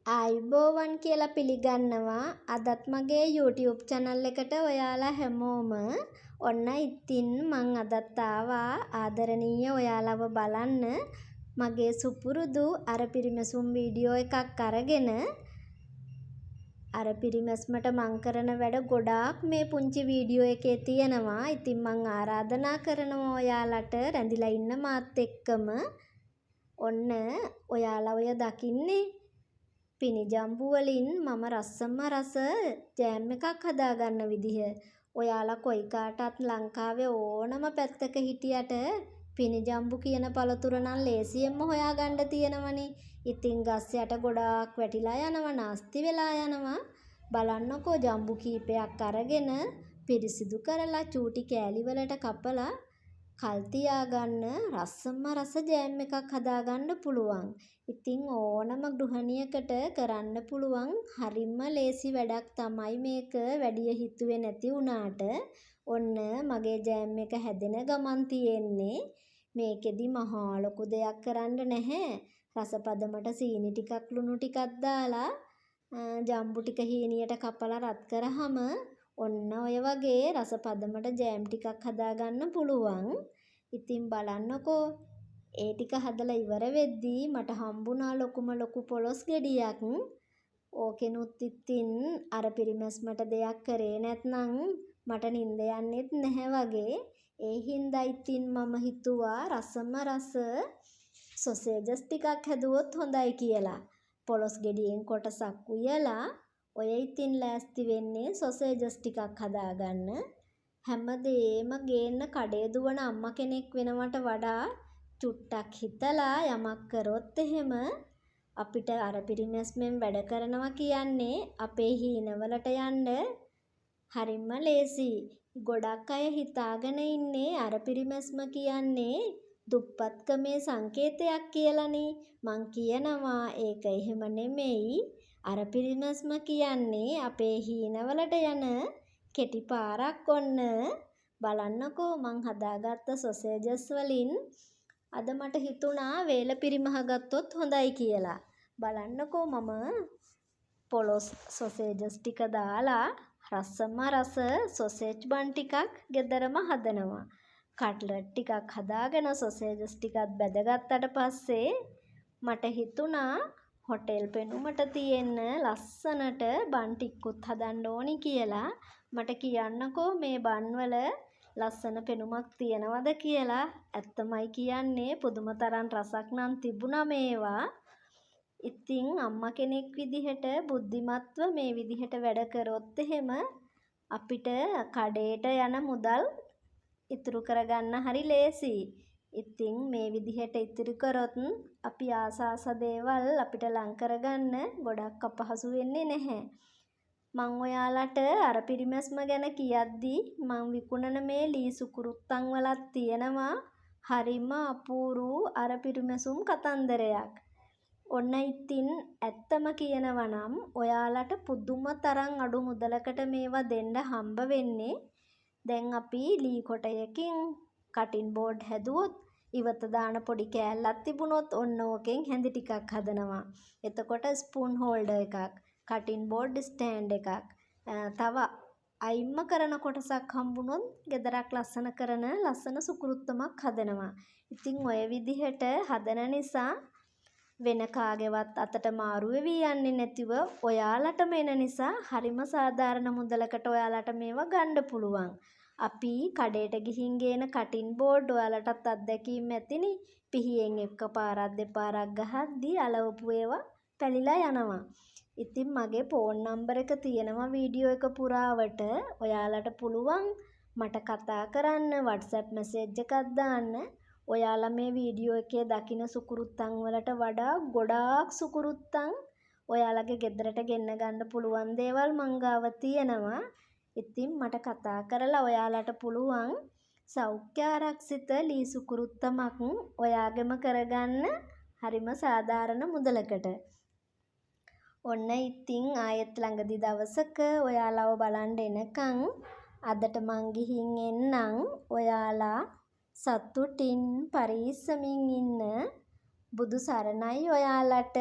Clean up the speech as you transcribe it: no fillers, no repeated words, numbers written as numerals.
ආයුබෝවන් කියලා පිළිගන්නවා. අදත් මගේ YouTube channel එකට ඔයාලා හැමෝම ඔන්න ඉතින් මං අදත් ආවා ආදරණීය ඔයාලව බලන්න මගේ සුපුරුදු අර පිරිමැසුම් වීඩියෝ එකක් අරගෙන අර පිරිමැස්මට මං කරන වැඩ ගොඩාක් මේ පුංචි වීඩියෝ එකේ තියෙනවා. ඉතින් මං ආරාධනා කරනවා ඔයාලට රැඳිලා ඉන්න මාත් එක්කම ඔන්න ඔයාලා ඔය දකින්නේ පිනිජම්බු වලින් මම රස්සම රස ජෑම් එකක් හදාගන්න විදිහ. ඔයාලා කොයි කාටත් ලංකාවේ ඕනම පැත්තක හිටියට පිනිජම්බු කියන පළතුර නම් ලේසියෙන්ම හොයාගන්න තියෙනවනේ. ඉතින් ගස් යට ගොඩාක් වැටිලා යනවා, නාස්ති වෙලා යනවා. බලන්නකෝ ජම්බු කීපයක් අරගෙන පිරිසිදු කරලා චූටි කෑලි වලට කපලා කල් තියාගන්න රස්සම රස ජෑම් එකක් හදාගන්න පුළුවන්. ඉතින් ඕනම ගෘහණියකට කරන්න පුළුවන් හරිම ලේසි වැඩක් තමයි මේක. වැඩිය හිතුවේ නැති වුණාට ඔන්න මගේ ජෑම් එක හැදෙන ගමන් තියෙන්නේ. මේකෙදි මහා ලොකු දෙයක් කරන්න නැහැ. රසපදමට සීනි ටිකක් ලුණු ටිකක් දාලා ජම්බු ටික හීනියට කපලා රත් කරාම ඔන්න ඔය වගේ රසපදමට ජෑම් ටිකක් හදාගන්න පුළුවන්. ඉතින් බලන්නකෝ ඒ ටික හදලා ඉවර වෙද්දී මට හම්බුණා ලොකුම ලොකු පොලොස් ගෙඩියක්. ඕකෙනුත් ඉතින් අර පිරිමැස්මට දෙයක් කරේ නැත්නම් මට නිින්ද යන්නෙත් නැහැ වගේ. ඒ හින්දා ඉතින් මම හිතුවා රසම රස සොසේජස් ටිකක් හැදුවොත් හොඳයි කියලා. පොලොස් ගෙඩියෙන් කොටසක් උයලා ඔය ඉතින් ලෑස්ති වෙන්නේ සොසේජස් ටිකක් හදාගන්න. හැමදේම ගේන්න කඩේ දුවන අම්මා කෙනෙක් වෙනවට වඩා චුට්ටක් හිතලා යමක් කරොත් එහෙම අපිට අර පිරිමැස්මෙන් වැඩ කරනවා කියන්නේ අපේ හීනවලට යන්න හරිම ලේසි. ගොඩක් අය හිතාගෙන ඉන්නේ අර පිරිමැස්ම කියන්නේ දුප්පත්කමේ සංකේතයක් කියලානේ. මං කියනවා ඒක එහෙම නෙමෙයි. අර පිරිමැස්ම කියන්නේ අපේ හීනවලට යන කෙටි පාරක්. ඔන්න බලන්නකෝ මං හදාගත්ත සොසේජස් වලින් අද මට හිතුණා වේල පිරිමහ ගත්තොත් හොඳයි කියලා. බලන්නකෝ මම පොලොස් සොසේජස් ටික දාලා රසම රස සොසේජ් බන් ටිකක් ගෙදරම හදනවා. කට්ලට් ටිකක් හදාගෙන සොසේජස් ටිකත් බැදගත්තට පස්සේ මට හිතුණා හොටෙල් පෙනුමට තියෙන ලස්සනට බන් ටිකකුත් හදන්න ඕනි කියලා. මට කියන්නකෝ මේ බන් වල ලස්සන පෙනුමක් තියනවද කියලා. ඇත්තමයි කියන්නේ පුදුම තරම් රසක් නම් තිබුණා මේවා. ඉතින් අම්මා කෙනෙක් විදිහට බුද්ධිමත්ව මේ විදිහට වැඩ කරොත් එහෙම අපිට කඩේට යන මුදල් ඉතුරු කරගන්න හරි ලේසි. ඉතින් මේ විදිහට ඉතුරු කරොත් අපි ආස දේවල් අපිට ලං කරගන්න ගොඩක් අපහසු වෙන්නේ නැහැ. මං ඔයාලට අර පිරිමැස්ම ගැන කියද්දී මං විකුණන මේ ලී සුකුරුත්තන් වලත් තියෙනවා හරිම අපූරු අර පිරිමැසුම් කතන්දරයක්. ඔන්න ඉතින් ඇත්තම කියනවා නම් ඔයාලට පුදුම තරම් අඩු මුදලකට මේවා දෙන්න හම්බ වෙන්නේ. දැන් අපි ලී කොටයකින් කටින් බෝඩ් හැදුවොත් ඉවත දාන පොඩි කෑල්ලක් තිබුණොත් ඔන්න ඕකෙන් හැඳි ටිකක් හදනවා. එතකොට ස්පූන් හෝල්ඩර් එකක්, කටින් බෝඩ් ස්ටෑන්ඩ් එකක්, තව අයිම්ම කරන කොටසක් හම්බුනොත් ගෙදරක් ලස්සන කරන ලස්සන සුකුරුත්තමක් හදනවා. ඉතින් ඔය විදිහට හදන නිසා වෙන කාගේවත් අතට මාරු වෙවි යන්නේ නැතිව ඔයාලටම එන නිසා හරිම සාධාරණ මුදලකට ඔයාලට මේවා ගන්න පුළුවන්. අපි කඩේට ගිහින් ගේන කටින් බෝඩ් ඔයාලටත් අත්දැකීම් ඇතිනේ. පිහියෙන් එකපාරක් දෙපාරක් ගහද්දී අලවපු ඒවා පැලිලා යනවා. ඉතින් මගේ ෆෝන් නම්බර් එක තියෙනවා වීඩියෝ එක පුරාවට. ඔයාලට පුළුවන් මට කතා කරන්න, WhatsApp මැසේජ් එකක් දාන්න. ඔයාලා මේ වීඩියෝ එකේ දකින සුකුරුත්තන් වලට වඩා ගොඩාක් සුකුරුත්තන් ඔයාලගේ ගෙදරට ගෙන්න ගන්න පුළුවන් දේවල් මං ගාව තියෙනවා. ඉතින් මට කතා කරලා ඔයාලට පුළුවන් සෞඛ්‍ය ආරක්ෂිත ලී සුකුරුත්තමක් ඔයාගෙම කරගන්න හරිම සාධාරණ මුදලකට. ඔන්න ඉතින් ආයෙත් ළඟදි දවසක ඔයාලව බලන්න එනකන් අදට මං ගිහින් එන්නම්. ඔයාලා සතුටින් පරිස්සමින් ඉන්න. බුදු සරණයි ඔයාලට.